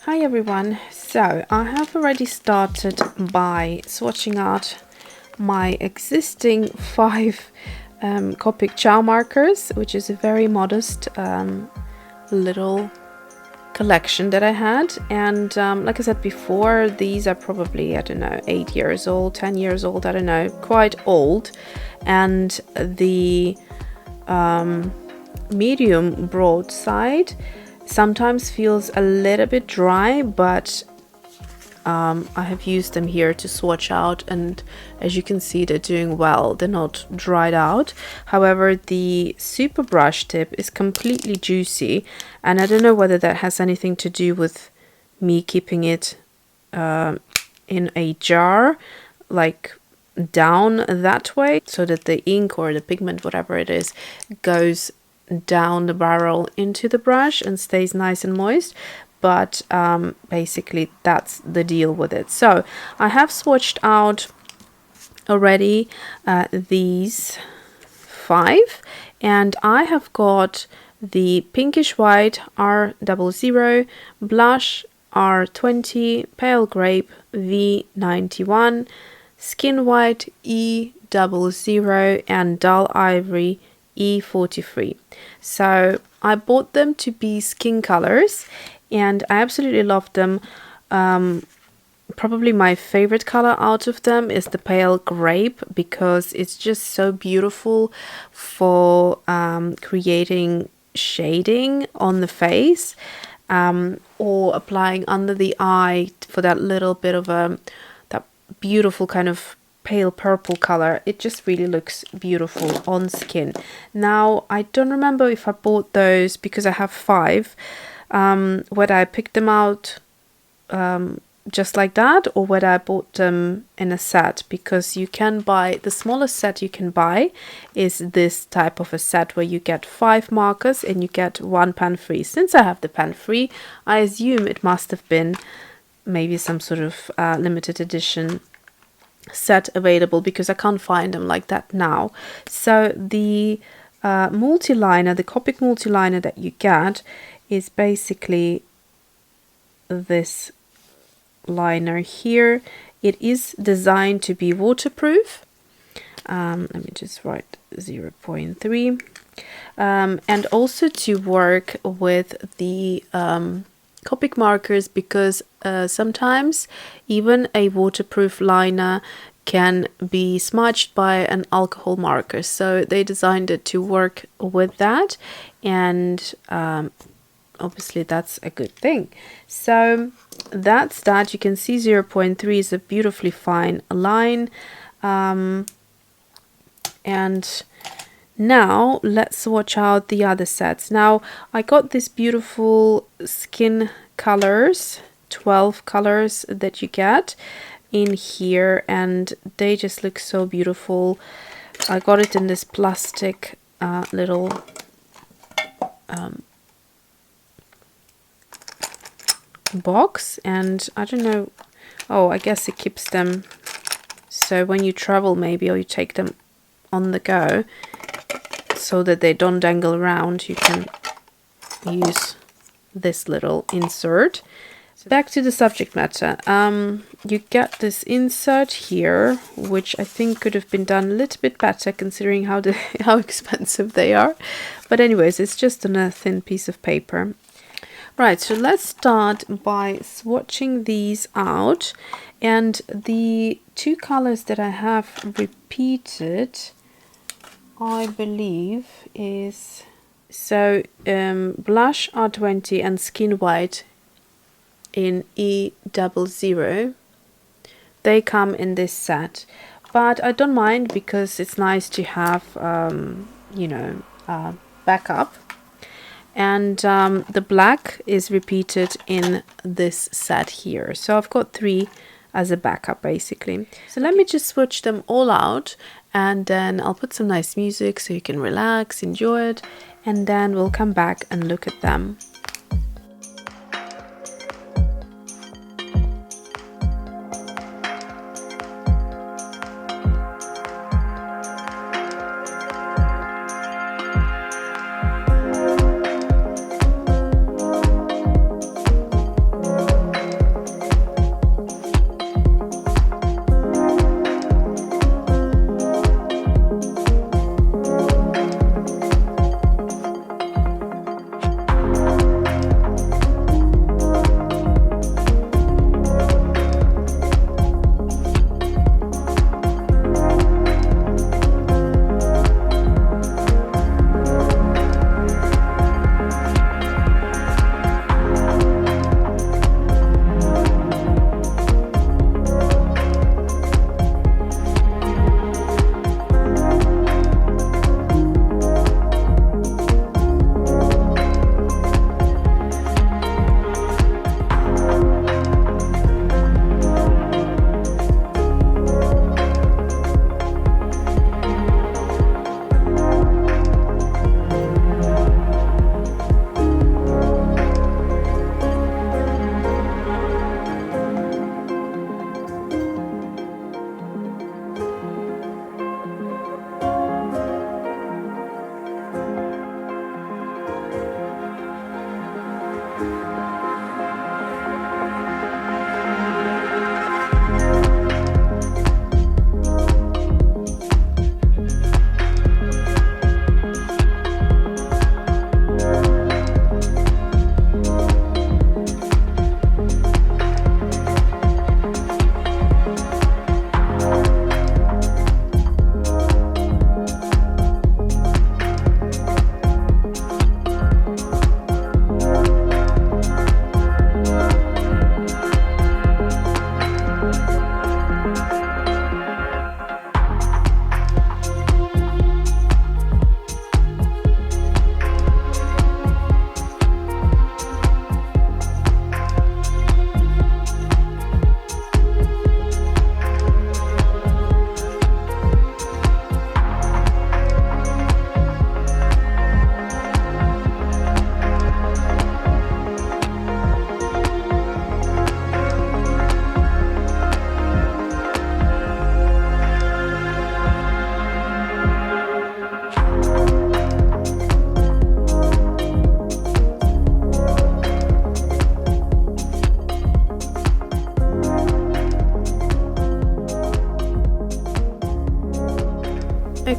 Hi everyone, so I have already started by swatching out my existing 5 Copic Ciao markers, which is a very modest little collection that I had. And like I said before, these are probably, I don't know, 8 years old, 10 years old, I don't know, quite old. And the medium broad side sometimes feels a little bit dry, but I have used them here to swatch out, and as you can see, they're doing well. They're not dried out. However, the super brush tip is completely juicy, and I don't know whether that has anything to do with me keeping it in a jar, like down that way, so that the ink or the pigment, whatever it is, goes down the barrel into the brush and stays nice and moist. But basically that's the deal with it. So I have swatched out already these 5, and I have got the pinkish white R00, blush R20, pale grape V91, skin white E00, and dull ivory E43. So I bought them to be skin colors, and I absolutely love them. Probably my favorite color out of them is the pale grape, because it's just so beautiful for creating shading on the face, or applying under the eye for that little bit of that beautiful kind of pale purple color. It just really looks beautiful on skin. Now I don't remember if I bought those, because I have 5, whether I picked them out just like that, or whether I bought them in a set, because you can buy, the smallest set you can buy is this type of a set where you get 5 markers and you get 1 pen free. Since I have the pen free, I assume it must have been maybe some sort of limited edition set available, because I can't find them like that now. So the multiliner, the Copic multiliner that you get, is basically this liner here. It is designed to be waterproof. Let me just write 0.3, and also to work with the Copic markers, because sometimes even a waterproof liner can be smudged by an alcohol marker, so they designed it to work with that, and obviously that's a good thing. So that's that. You can see 0.3 is a beautifully fine line, and now let's swatch out the other sets. Now I got this beautiful skin colors, 12 colors that you get in here, and they just look so beautiful. I got it in this plastic little box, and I don't know, oh, I guess it keeps them, so when you travel maybe, or you take them on the go, so that they don't dangle around, you can use this little insert. So back to the subject matter. You get this insert here, which I think could have been done a little bit better, considering how expensive they are. But anyways, it's just on a thin piece of paper. Right, so let's start by swatching these out. And the 2 colors that I have repeated, I believe, is blush R20 and skin white in E00. They come in this set, but I don't mind, because it's nice to have you know, backup. And the black is repeated in this set here, so I've got 3 as a backup basically. So let me just swatch them all out, and then I'll put some nice music so you can relax, enjoy it, and then we'll come back and look at them.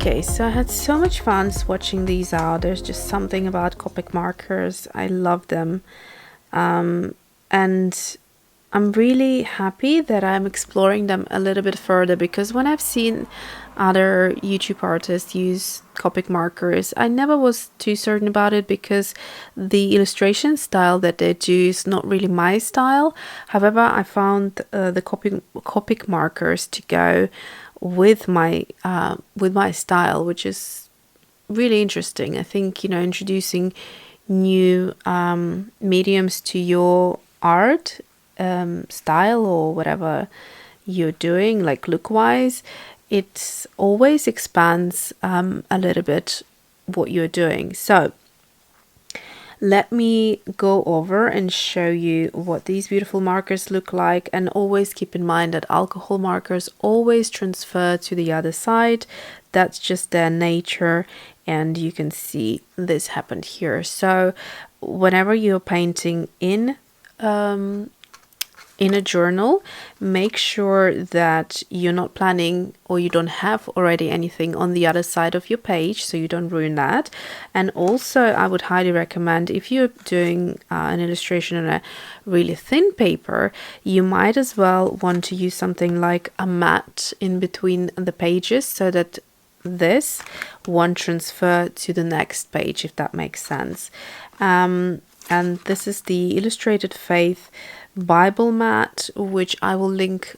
Okay, so I had so much fun swatching these out. There's just something about Copic markers. I love them. And I'm really happy that I'm exploring them a little bit further, because when I've seen other YouTube artists use Copic markers, I never was too certain about it, because the illustration style that they do is not really my style. However, I found the Copic markers to go with my style, which is really interesting. I think, you know, introducing new mediums to your art style or whatever you're doing, like look wise, it always expands a little bit what you're doing. So let me go over and show you what these beautiful markers look like, and always keep in mind that alcohol markers always transfer to the other side. That's just their nature, and you can see this happened here. So whenever you're painting in a journal, make sure that you're not planning, or you don't have already anything on the other side of your page, so you don't ruin that. And also I would highly recommend, if you're doing an illustration on a really thin paper, you might as well want to use something like a mat in between the pages, so that this won't transfer to the next page, if that makes sense. And this is the Illustrated Faith Bible mat, which I will link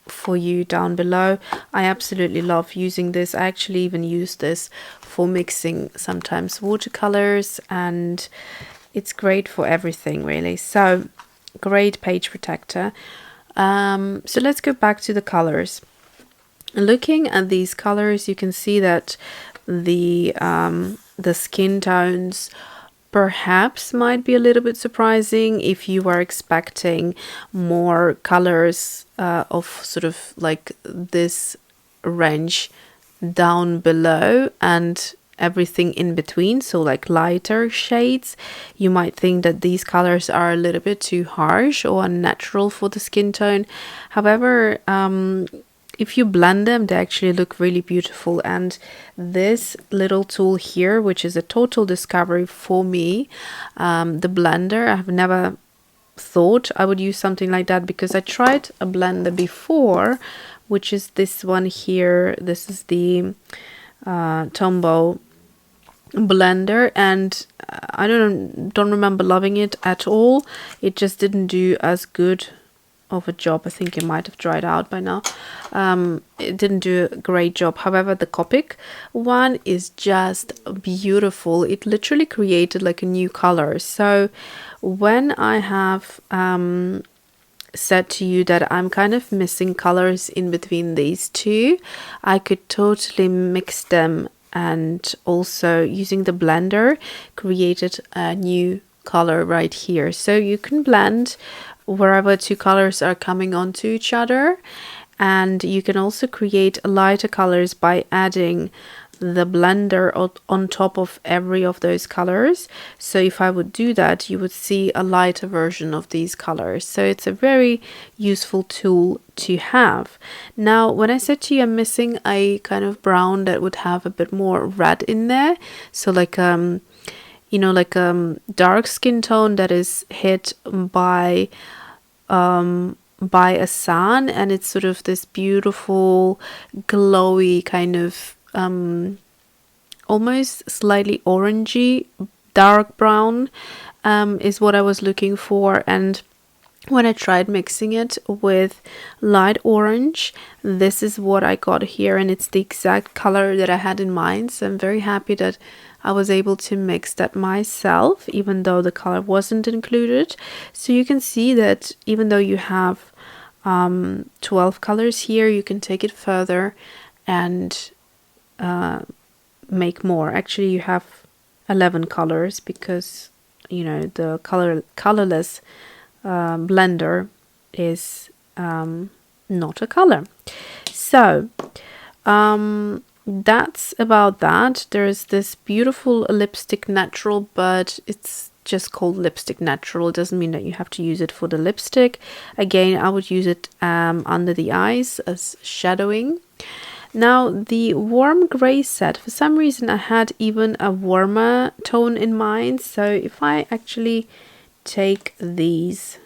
for you down below. I absolutely love using this. I actually even use this for mixing sometimes watercolors, and it's great for everything really. So great page protector. So let's go back to the colors. Looking at these colors, you can see that the skin tones perhaps might be a little bit surprising if you were expecting more colors of sort of like this range down below and everything in between, so like lighter shades. You might think that these colors are a little bit too harsh or unnatural for the skin tone. However, if you blend them, they actually look really beautiful. And this little tool here, which is a total discovery for me, the blender, I've never thought I would use something like that, because I tried a blender before, which is this one here. This is the Tombow blender, and I don't remember loving it at all. It just didn't do as good of a job. I think it might have dried out by now. It didn't do a great job. However, the Copic one is just beautiful. It literally created like a new color. So when I have said to you that I'm kind of missing colors in between these two, I could totally mix them, and also using the blender created a new color right here. So you can blend wherever two colors are coming onto each other, and you can also create lighter colors by adding the blender on top of every of those colors. So if I would do that, you would see a lighter version of these colors. So it's a very useful tool to have. Now, when I said to you I'm missing a kind of brown that would have a bit more red in there, so like you know, like dark skin tone that is hit by a sun, and it's sort of this beautiful glowy kind of almost slightly orangey dark brown is what I was looking for. And when I tried mixing it with light orange, this is what I got here, and it's the exact color that I had in mind. So I'm very happy that I was able to mix that myself, even though the color wasn't included. So you can see that even though you have 12 colors here, you can take it further and make more. Actually, you have 11 colors, because, you know, the colorless blender is not a color. So that's about that. There's this beautiful lipstick natural, but it's just called lipstick natural. It doesn't mean that you have to use it for the lipstick. Again, I would use it under the eyes as shadowing. Now the warm gray set, for some reason I had even a warmer tone in mind. So if I actually take these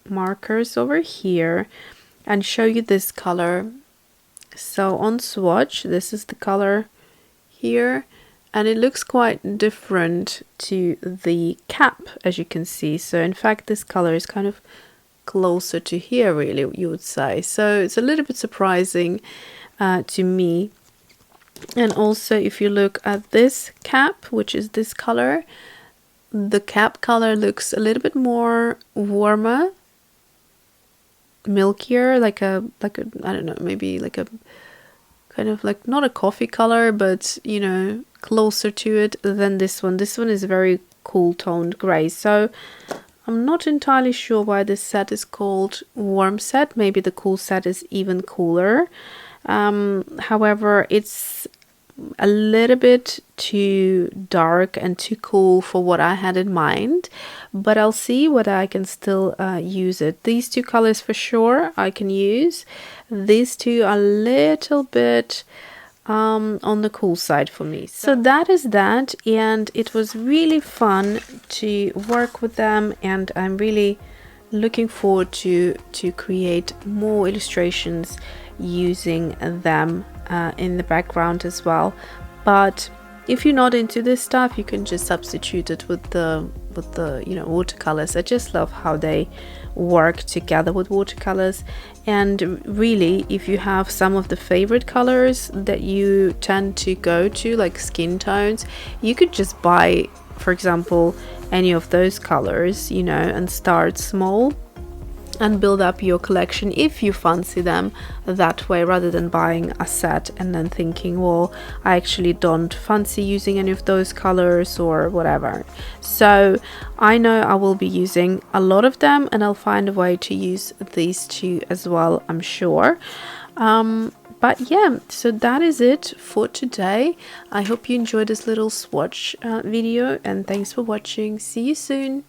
markers over here and show you this color. So on swatch, this is the color here, and it looks quite different to the cap, as you can see. So in fact this color is kind of closer to here, really, you would say. So it's a little bit surprising to me. And also if you look at this cap, which is this color, the cap color looks a little bit more warmer, milkier, like a I don't know, maybe like a kind of like not a coffee color, but you know, closer to it than this one. This one is very cool toned gray. So I'm not entirely sure why this set is called warm set. Maybe the cool set is even cooler. However, it's a little bit too dark and too cool for what I had in mind, but I'll see whether I can still use it. These two colors for sure I can use. These two are a little bit on the cool side for me. So that is that, and it was really fun to work with them, and I'm really looking forward to create more illustrations using them in the background as well. But if you're not into this stuff, you can just substitute it with the you know, watercolors. I just love how they work together with watercolors. And really, if you have some of the favorite colors that you tend to go to, like skin tones, you could just buy, for example, any of those colors, you know, and start small and build up your collection if you fancy them that way, rather than buying a set and then thinking, well, I actually don't fancy using any of those colors or whatever. So I know I will be using a lot of them, and I'll find a way to use these two as well, I'm sure. But yeah, so that is it for today. I hope you enjoyed this little swatch video, and thanks for watching. See you soon.